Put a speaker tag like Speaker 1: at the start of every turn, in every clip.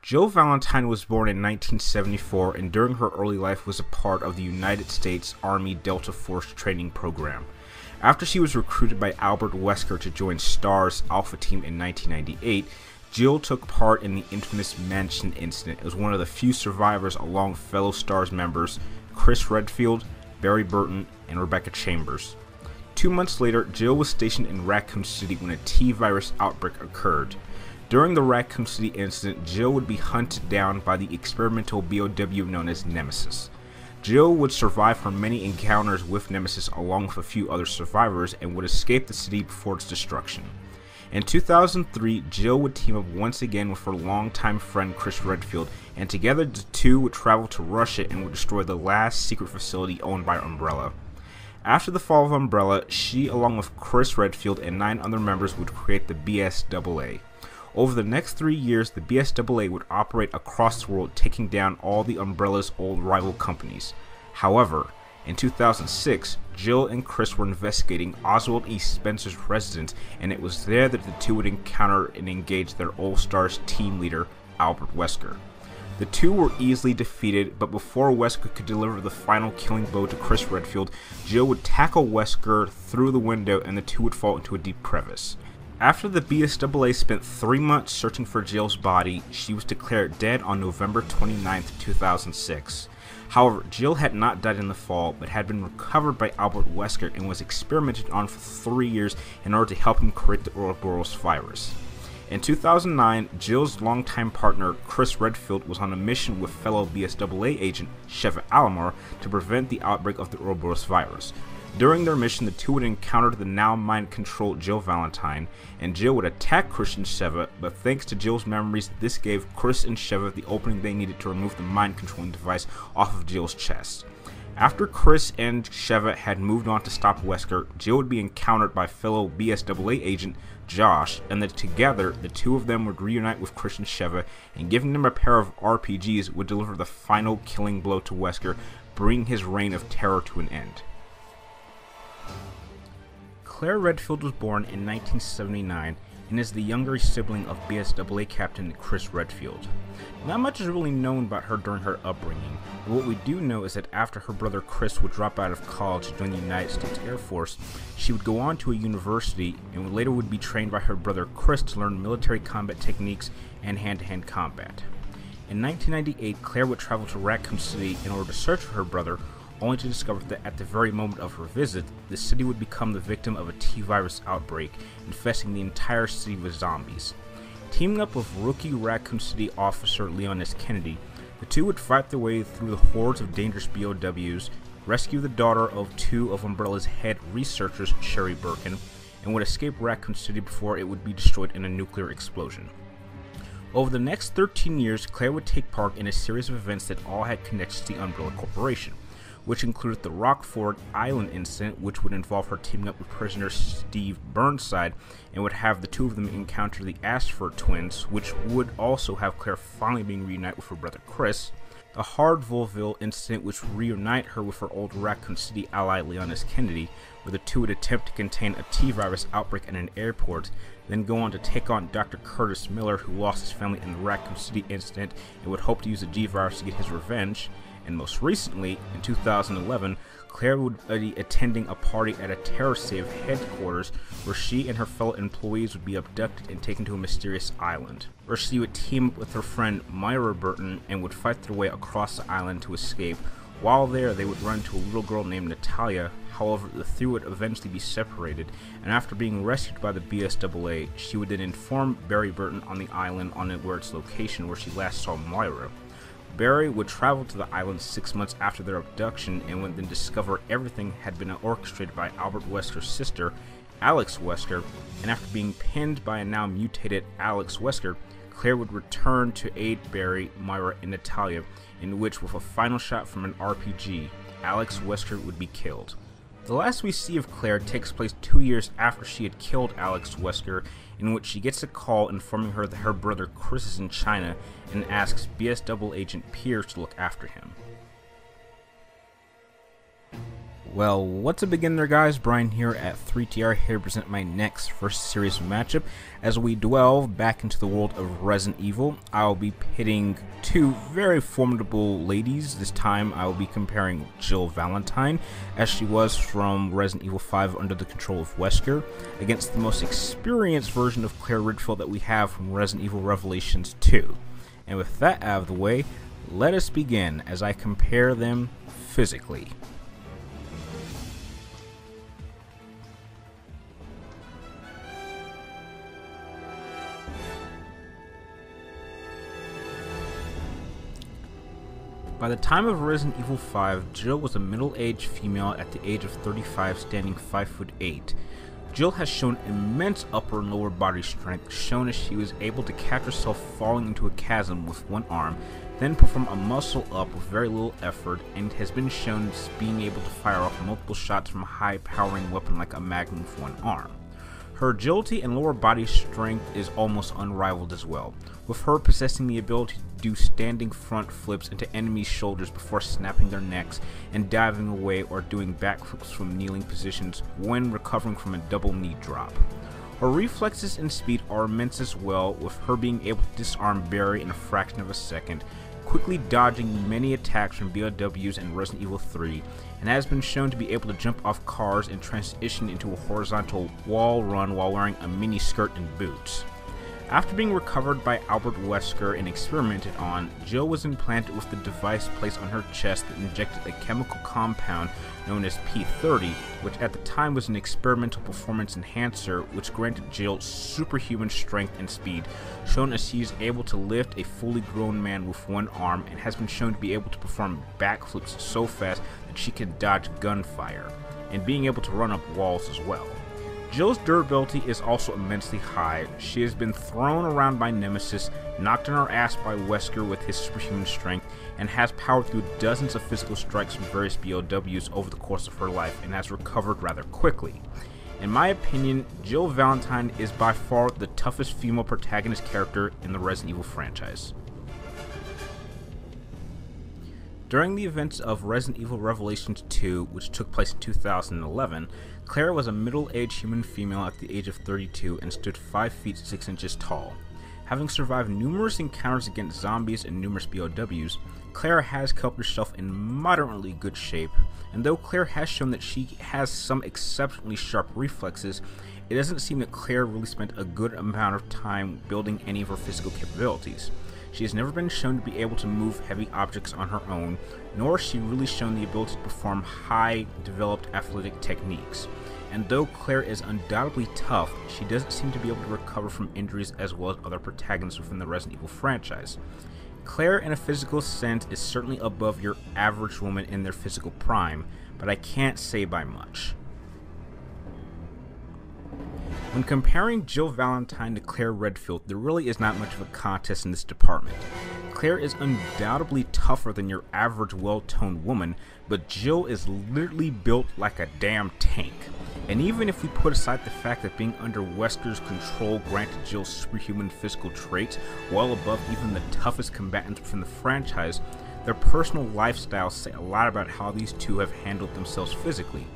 Speaker 1: Jill Valentine was born in 1974 and during her early life was a part of the United States Army Delta Force training program. After she was recruited by Albert Wesker to join STAR's Alpha Team in 1998, Jill took part in the infamous Mansion incident as one of the few survivors along fellow STARS members Chris Redfield, Barry Burton, and Rebecca Chambers. 2 months later, Jill was stationed in Raccoon City when a T-virus outbreak occurred. During the Raccoon City incident, Jill would be hunted down by the experimental BOW known as Nemesis. Jill would survive her many encounters with Nemesis along with a few other survivors and would escape the city before its destruction. In 2003, Jill would team up once again with her longtime friend Chris Redfield, and together the two would travel to Russia and would destroy the last secret facility owned by Umbrella. After the fall of Umbrella, she along with Chris Redfield and 9 other members would create the BSAA. Over the next 3 years, the BSAA would operate across the world, taking down all the Umbrella's old rival companies. However, in 2006, Jill and Chris were investigating Oswald E. Spencer's residence, and it was there that the two would encounter and engage their All Stars team leader, Albert Wesker. The two were easily defeated, but before Wesker could deliver the final killing blow to Chris Redfield, Jill would tackle Wesker through the window and the two would fall into a deep crevice. After the BSAA spent 3 months searching for Jill's body, she was declared dead on November 29, 2006. However, Jill had not died in the fall, but had been recovered by Albert Wesker and was experimented on for 3 years in order to help him create the Ouroboros virus. In 2009, Jill's longtime partner, Chris Redfield, was on a mission with fellow BSAA agent Sheva Alomar to prevent the outbreak of the Ouroboros virus. During their mission, the two would encounter the now mind-controlled Jill Valentine, and Jill would attack Chris and Sheva, but thanks to Jill's memories, this gave Chris and Sheva the opening they needed to remove the mind-controlling device off of Jill's chest. After Chris and Sheva had moved on to stop Wesker, Jill would be encountered by fellow BSAA agent Josh, and then together, the two of them would reunite with Chris and Sheva, and giving them a pair of RPGs would deliver the final killing blow to Wesker, bringing his reign of terror to an end. Claire Redfield was born in 1979 and is the younger sibling of BSAA Captain Chris Redfield. Not much is really known about her during her upbringing, but what we do know is that after her brother Chris would drop out of college to join the United States Air Force, she would go on to a university and later would be trained by her brother Chris to learn military combat techniques and hand-to-hand combat. In 1998, Claire would travel to Raccoon City in order to search for her brother, only to discover that at the very moment of her visit, the city would become the victim of a T-virus outbreak, infesting the entire city with zombies. Teaming up with rookie Raccoon City officer Leon S. Kennedy, the two would fight their way through the hordes of dangerous BOWs, rescue the daughter of 2 of Umbrella's head researchers, Sherry Birkin, and would escape Raccoon City before it would be destroyed in a nuclear explosion. Over the next 13 years, Claire would take part in a series of events that all had connections to the Umbrella Corporation, which included the Rockford Island incident, which would involve her teaming up with prisoner Steve Burnside, and would have the two of them encounter the Ashford twins, which would also have Claire finally being reunited with her brother Chris, the Hardville incident, which would reunite her with her old Raccoon City ally Leon S. Kennedy, where the two would attempt to contain a T-virus outbreak at an airport, then go on to take on Dr. Curtis Miller, who lost his family in the Raccoon City incident and would hope to use the G-virus to get his revenge. And most recently, in 2011, Claire would be attending a party at a TerrorSave headquarters where she and her fellow employees would be abducted and taken to a mysterious island, where she would team up with her friend Myra Burton and would fight their way across the island to escape. While there, they would run into a little girl named Natalia. However, the three would eventually be separated, and after being rescued by the BSAA, she would then inform Barry Burton on the island on where its location where she last saw Myra. Barry would travel to the island 6 months after their abduction and would then discover everything had been orchestrated by Albert Wesker's sister, Alex Wesker, and after being pinned by a now mutated Alex Wesker, Claire would return to aid Barry, Myra, and Natalia, in which, with a final shot from an RPG, Alex Wesker would be killed. The last we see of Claire takes place 2 years after she had killed Alex Wesker, in which she gets a call informing her that her brother Chris is in China and asks BSAA agent Pierce to look after him. Well, what's up again there, guys? Brian here at 3TR, here to present my next first series matchup. As we delve back into the world of Resident Evil, I'll be pitting two very formidable ladies. This time I will be comparing Jill Valentine, as she was from Resident Evil 5 under the control of Wesker, against the most experienced version of Claire Redfield that we have from Resident Evil Revelations 2. And with that out of the way, let us begin as I compare them physically. By the time of Resident Evil 5, Jill was a middle-aged female at the age of 35, standing 5'8". Jill has shown immense upper and lower body strength, shown as she was able to catch herself falling into a chasm with one arm, then perform a muscle up with very little effort, and has been shown as being able to fire off multiple shots from a high-powering weapon like a Magnum with one arm. Her agility and lower body strength is almost unrivaled as well, with her possessing the ability to do standing front flips into enemies' shoulders before snapping their necks and diving away, or doing backflips from kneeling positions when recovering from a double knee drop. Her reflexes and speed are immense as well, with her being able to disarm Barry in a fraction of a second, quickly dodging many attacks from BOWs in Resident Evil 3, and has been shown to be able to jump off cars and transition into a horizontal wall run while wearing a mini skirt and boots. After being recovered by Albert Wesker and experimented on, Jill was implanted with the device placed on her chest that injected a chemical compound known as P30, which at the time was an experimental performance enhancer which granted Jill superhuman strength and speed, shown as she is able to lift a fully grown man with one arm, and has been shown to be able to perform backflips so fast that she can dodge gunfire, and being able to run up walls as well. Jill's durability is also immensely high. She has been thrown around by Nemesis, knocked on her ass by Wesker with his superhuman strength, and has powered through dozens of physical strikes from various BOWs over the course of her life, and has recovered rather quickly. In my opinion, Jill Valentine is by far the toughest female protagonist character in the Resident Evil franchise. During the events of Resident Evil Revelations 2, which took place in 2011, Claire was a middle-aged human female at the age of 32 and stood 5 feet 6 inches tall. Having survived numerous encounters against zombies and numerous BOWs, Claire has kept herself in moderately good shape, and though Claire has shown that she has some exceptionally sharp reflexes, it doesn't seem that Claire really spent a good amount of time building any of her physical capabilities. She has never been shown to be able to move heavy objects on her own, nor has she really shown the ability to perform high-developed athletic techniques. And though Claire is undoubtedly tough, she doesn't seem to be able to recover from injuries as well as other protagonists within the Resident Evil franchise. Claire, in a physical sense, is certainly above your average woman in their physical prime, but I can't say by much. When comparing Jill Valentine to Claire Redfield, there really is not much of a contest in this department. Claire is undoubtedly tougher than your average well-toned woman, but Jill is literally built like a damn tank. And even if we put aside the fact that being under Wesker's control granted Jill superhuman physical traits well above even the toughest combatants within the franchise, their personal lifestyles say a lot about how these two have handled themselves physically.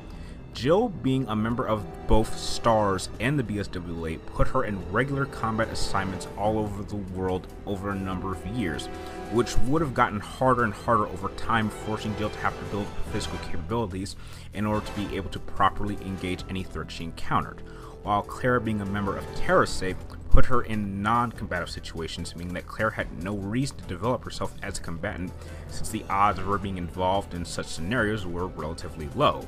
Speaker 1: Jill, being a member of both STARS and the BSWA, put her in regular combat assignments all over the world over a number of years, which would have gotten harder and harder over time, forcing Jill to have to build physical capabilities in order to be able to properly engage any threat she encountered, while Claire, being a member of TerraSafe, put her in non-combative situations, meaning that Claire had no reason to develop herself as a combatant, since the odds of her being involved in such scenarios were relatively low.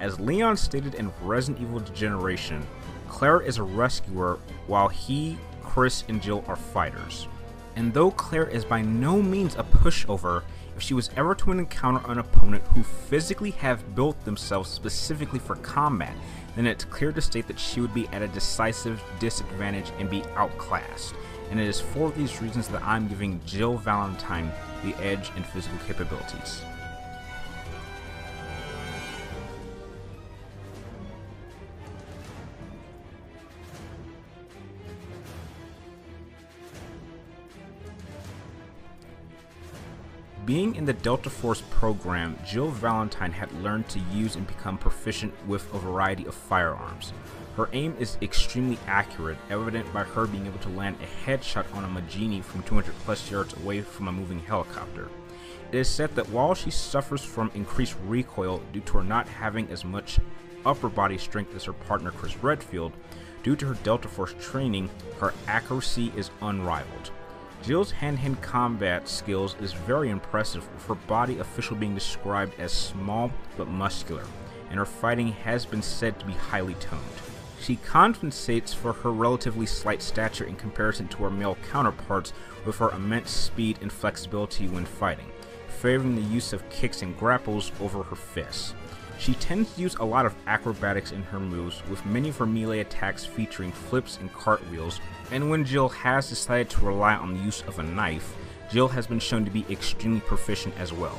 Speaker 1: As Leon stated in Resident Evil Degeneration, Claire is a rescuer while he, Chris, and Jill are fighters. And though Claire is by no means a pushover, if she was ever to encounter an opponent who physically have built themselves specifically for combat, then it's clear to state that she would be at a decisive disadvantage and be outclassed. And it is for these reasons that I'm giving Jill Valentine the edge in physical capabilities. Being in the Delta Force program, Jill Valentine had learned to use and become proficient with a variety of firearms. Her aim is extremely accurate, evident by her being able to land a headshot on a MAJINI from 200 plus yards away from a moving helicopter. It is said that while she suffers from increased recoil due to her not having as much upper body strength as her partner Chris Redfield, due to her Delta Force training, her accuracy is unrivaled. Jill's hand-to-hand combat skills is very impressive, with her body officially being described as small but muscular, and her fighting has been said to be highly toned. She compensates for her relatively slight stature in comparison to her male counterparts with her immense speed and flexibility when fighting, favoring the use of kicks and grapples over her fists. She tends to use a lot of acrobatics in her moves, with many of her melee attacks featuring flips and cartwheels, and when Jill has decided to rely on the use of a knife, Jill has been shown to be extremely proficient as well.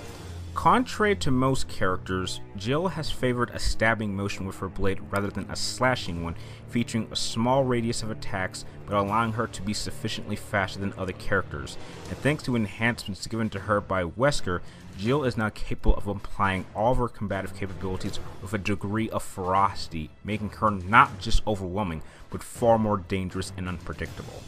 Speaker 1: Contrary to most characters, Jill has favored a stabbing motion with her blade rather than a slashing one, featuring a small radius of attacks but allowing her to be sufficiently faster than other characters, and thanks to enhancements given to her by Wesker, Jill is now capable of applying all of her combative capabilities with a degree of ferocity, making her not just overwhelming, but far more dangerous and unpredictable.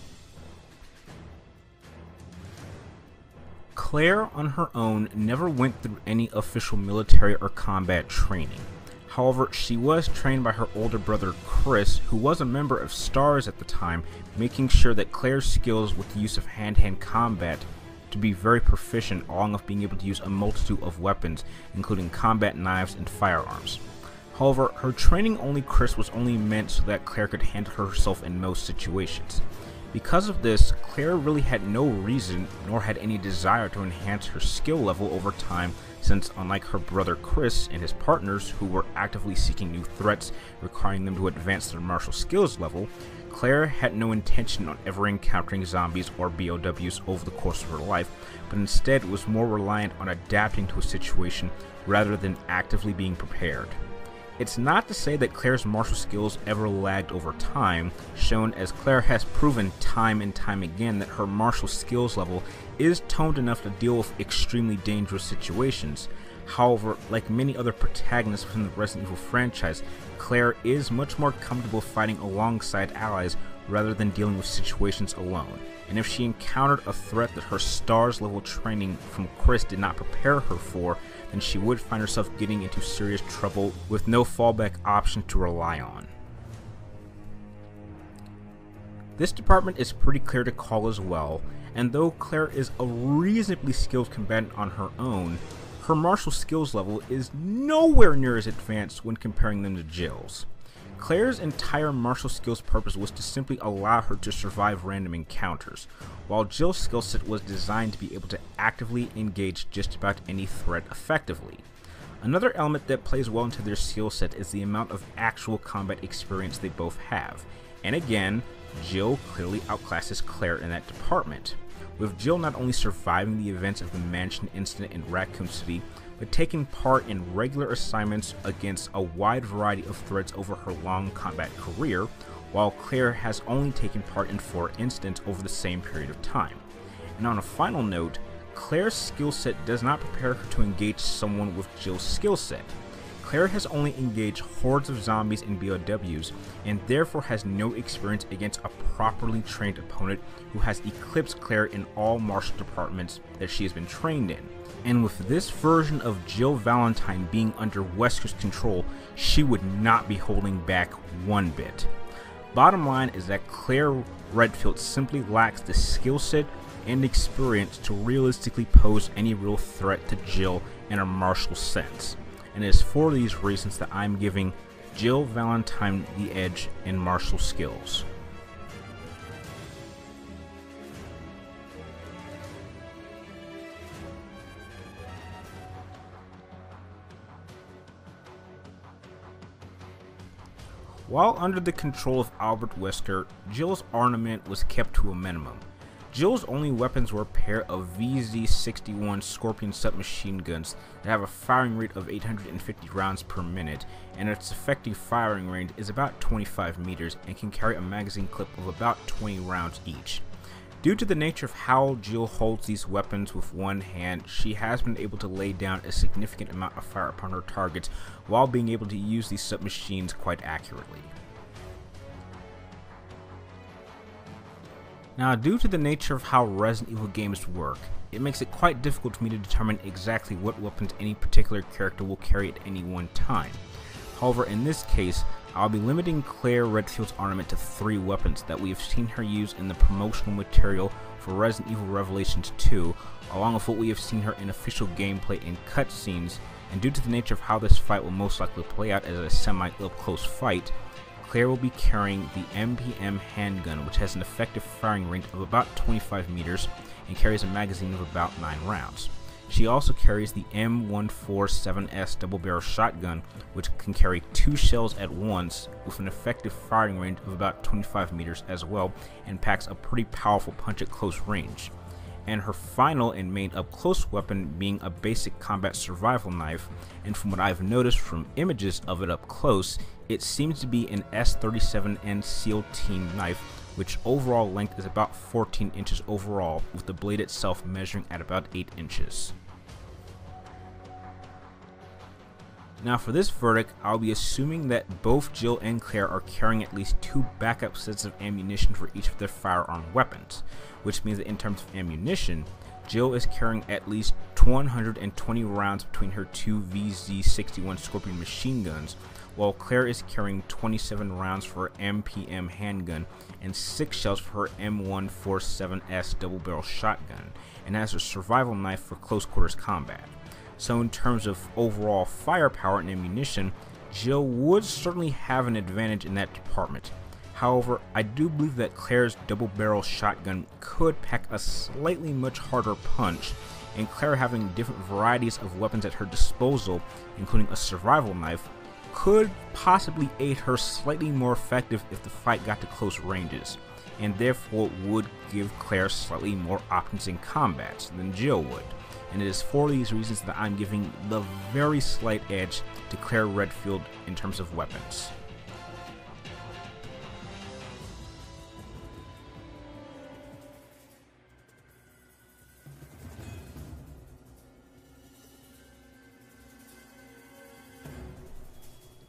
Speaker 1: Claire, on her own, never went through any official military or combat training. However, she was trained by her older brother Chris, who was a member of STARS at the time, making sure that Claire's skills with the use of hand-to-hand combat to be very proficient, along with being able to use a multitude of weapons, including combat knives and firearms. However, her training only Chris was only meant so that Claire could handle herself in most situations. Because of this, Claire really had no reason nor had any desire to enhance her skill level over time, since unlike her brother Chris and his partners, who were actively seeking new threats requiring them to advance their martial skills level, Claire had no intention on ever encountering zombies or BOWs over the course of her life, but instead was more reliant on adapting to a situation rather than actively being prepared. It's not to say that Claire's martial skills ever lagged over time, shown as Claire has proven time and time again that her martial skills level is toned enough to deal with extremely dangerous situations. However, like many other protagonists within the Resident Evil franchise, Claire is much more comfortable fighting alongside allies rather than dealing with situations alone, and if she encountered a threat that her STARS level training from Chris did not prepare her for, then she would find herself getting into serious trouble with no fallback option to rely on. This department is pretty clear to call as well, and though Claire is a reasonably skilled combatant on her own, her martial skills level is nowhere near as advanced when comparing them to Jill's. Claire's entire martial skills purpose was to simply allow her to survive random encounters, while Jill's skill set was designed to be able to actively engage just about any threat effectively. Another element that plays well into their skill set is the amount of actual combat experience they both have, and again, Jill clearly outclasses Claire in that department, with Jill not only surviving the events of the mansion incident in Raccoon City, but taking part in regular assignments against a wide variety of threats over her long combat career, while Claire has only taken part in 4 incidents over the same period of time. And on a final note, Claire's skill set does not prepare her to engage someone with Jill's skill set. Claire has only engaged hordes of zombies and BOWs, and therefore has no experience against a properly trained opponent who has eclipsed Claire in all martial departments that she has been trained in. And with this version of Jill Valentine being under Wesker's control, she would not be holding back one bit. Bottom line is that Claire Redfield simply lacks the skill set and experience to realistically pose any real threat to Jill in a martial sense. And it is for these reasons that I'm giving Jill Valentine the edge in martial skills. While under the control of Albert Wesker, Jill's armament was kept to a minimum. Jill's only weapons were a pair of VZ-61 Scorpion submachine guns that have a firing rate of 850 rounds per minute, and its effective firing range is about 25 meters and can carry a magazine clip of about 20 rounds each. Due to the nature of how Jill holds these weapons with one hand, she has been able to lay down a significant amount of fire upon her targets while being able to use these submachines quite accurately. Now, due to the nature of how Resident Evil games work, it makes it quite difficult for me to determine exactly what weapons any particular character will carry at any one time. However, in this case, I'll be limiting Claire Redfield's armament to 3 weapons that we have seen her use in the promotional material for Resident Evil Revelations 2, along with what we have seen her in official gameplay and cutscenes, and due to the nature of how this fight will most likely play out as a semi-up-close fight, Claire will be carrying the MPM handgun, which has an effective firing range of about 25 meters and carries a magazine of about 9 rounds. She also carries the M147S double-barrel shotgun, which can carry 2 shells at once with an effective firing range of about 25 meters as well, and packs a pretty powerful punch at close range. And her final and main up-close weapon being a basic combat survival knife, and from what I've noticed from images of it up close, it seems to be an S37N SEAL Team knife, which overall length is about 14 inches overall, with the blade itself measuring at about 8 inches. Now for this verdict, I'll be assuming that both Jill and Claire are carrying at least 2 backup sets of ammunition for each of their firearm weapons, which means that in terms of ammunition, Jill is carrying at least 120 rounds between her 2 VZ61 Scorpion machine guns, while Claire is carrying 27 rounds for her MPM handgun and 6 shells for her M147S double-barrel shotgun, and has a survival knife for close quarters combat. So in terms of overall firepower and ammunition, Jill would certainly have an advantage in that department. However, I do believe that Claire's double-barrel shotgun could pack a slightly much harder punch, and Claire having different varieties of weapons at her disposal, including a survival knife, could possibly aid her slightly more effective if the fight got to close ranges, and therefore would give Claire slightly more options in combat than Jill would. And it is for these reasons that I'm giving the very slight edge to Claire Redfield in terms of weapons.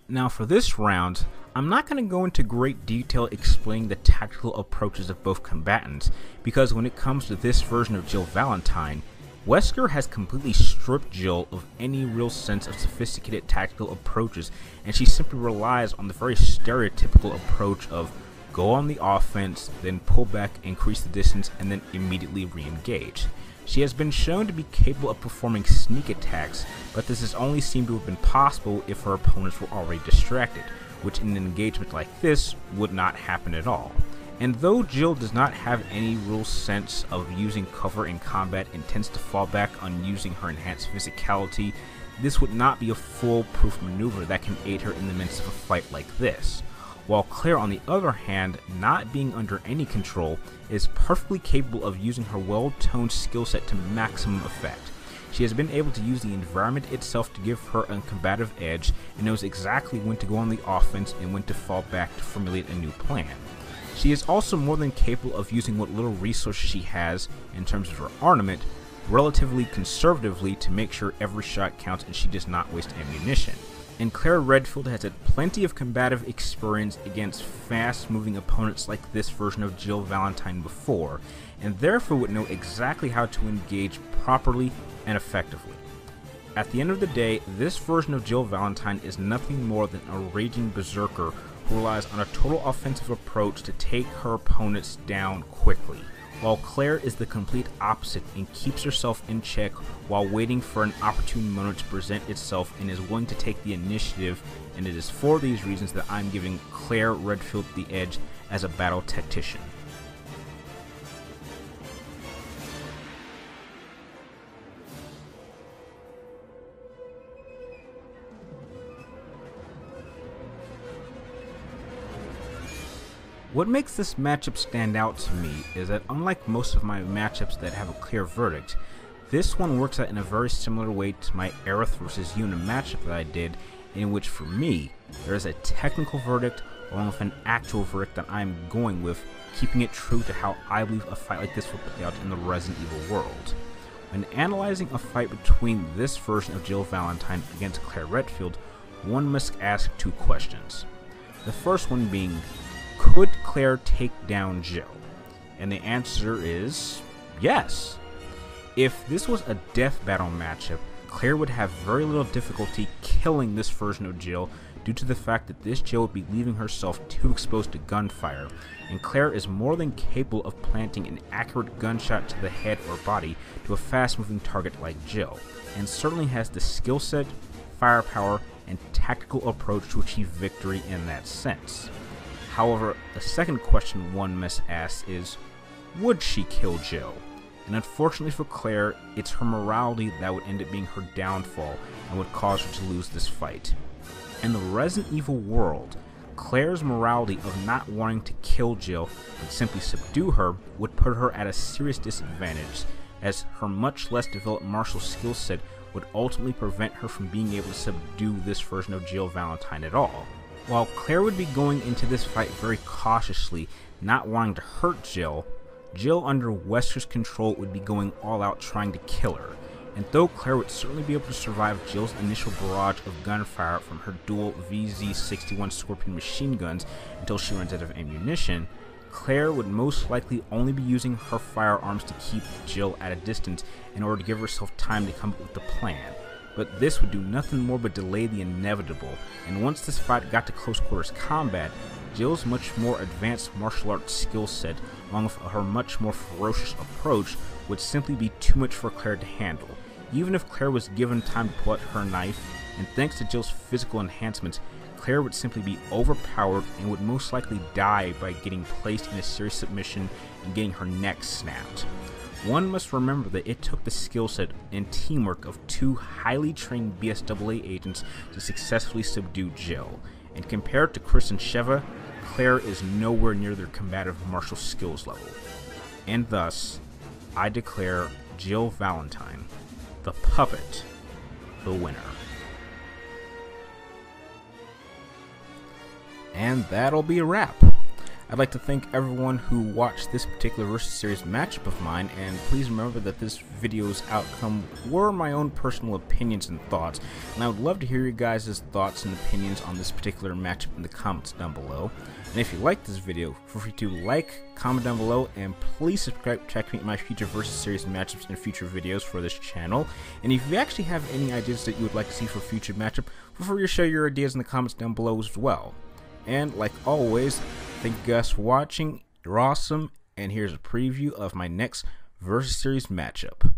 Speaker 1: Now for this round, I'm not going to go into great detail explaining the tactical approaches of both combatants, because when it comes to this version of Jill Valentine, Wesker has completely stripped Jill of any real sense of sophisticated tactical approaches, and she simply relies on the very stereotypical approach of go on the offense, then pull back, increase the distance, and then immediately re-engage. She has been shown to be capable of performing sneak attacks, but this has only seemed to have been possible if her opponents were already distracted, which in an engagement like this would not happen at all. And though Jill does not have any real sense of using cover in combat and tends to fall back on using her enhanced physicality, this would not be a foolproof maneuver that can aid her in the midst of a fight like this. While Claire, on the other hand, not being under any control, is perfectly capable of using her well-toned skill set to maximum effect. She has been able to use the environment itself to give her a combative edge and knows exactly when to go on the offense and when to fall back to formulate a new plan. She is also more than capable of using what little resources she has, in terms of her armament, relatively conservatively to make sure every shot counts and she does not waste ammunition. And Claire Redfield has had plenty of combative experience against fast-moving opponents like this version of Jill Valentine before, and therefore would know exactly how to engage properly and effectively. At the end of the day, this version of Jill Valentine is nothing more than a raging berserker who relies on a total offensive approach to take her opponents down quickly, while Claire is the complete opposite and keeps herself in check while waiting for an opportune moment to present itself and is willing to take the initiative, and it is for these reasons that I'm giving Claire Redfield the edge as a battle tactician. What makes this matchup stand out to me is that unlike most of my matchups that have a clear verdict, this one works out in a very similar way to my Aerith vs. Yuna matchup that I did, in which for me, there is a technical verdict along with an actual verdict that I'm going with, keeping it true to how I believe a fight like this would play out in the Resident Evil world. When analyzing a fight between this version of Jill Valentine against Claire Redfield, one must ask two questions. The first one being, could Claire take down Jill? And the answer is yes. If this was a death battle matchup, Claire would have very little difficulty killing this version of Jill due to the fact that this Jill would be leaving herself too exposed to gunfire, and Claire is more than capable of planting an accurate gunshot to the head or body to a fast-moving target like Jill, and certainly has the skill set, firepower, and tactical approach to achieve victory in that sense. However, the second question one must ask is, would she kill Jill? And unfortunately for Claire, it's her morality that would end up being her downfall and would cause her to lose this fight. In the Resident Evil world, Claire's morality of not wanting to kill Jill and simply subdue her would put her at a serious disadvantage, as her much less developed martial skill set would ultimately prevent her from being able to subdue this version of Jill Valentine at all. While Claire would be going into this fight very cautiously, not wanting to hurt Jill, Jill under Wesker's control would be going all out trying to kill her. And though Claire would certainly be able to survive Jill's initial barrage of gunfire from her dual VZ-61 Scorpion machine guns until she runs out of ammunition, Claire would most likely only be using her firearms to keep Jill at a distance in order to give herself time to come up with a plan. But this would do nothing more but delay the inevitable, and once this fight got to close quarters combat, Jill's much more advanced martial arts skill set, along with her much more ferocious approach, would simply be too much for Claire to handle. Even if Claire was given time to pull out her knife, and thanks to Jill's physical enhancements, Claire would simply be overpowered and would most likely die by getting placed in a serious submission and getting her neck snapped. One must remember that it took the skill set and teamwork of two highly trained BSAA agents to successfully subdue Jill, and compared to Chris and Sheva, Claire is nowhere near their combative martial skills level. And thus, I declare Jill Valentine, the puppet, the winner. And that'll be a wrap. I'd like to thank everyone who watched this particular Versus Series matchup of mine, and please remember that this video's outcome were my own personal opinions and thoughts, and I would love to hear your guys' thoughts and opinions on this particular matchup in the comments down below. And if you like this video, feel free to like, comment down below, and please subscribe to check me my future Versus Series matchups and future videos for this channel. And if you actually have any ideas that you would like to see for future matchup, feel free to share your ideas in the comments down below as well. And like always, thank you guys for watching, you're awesome, and here's a preview of my next Versus Series matchup.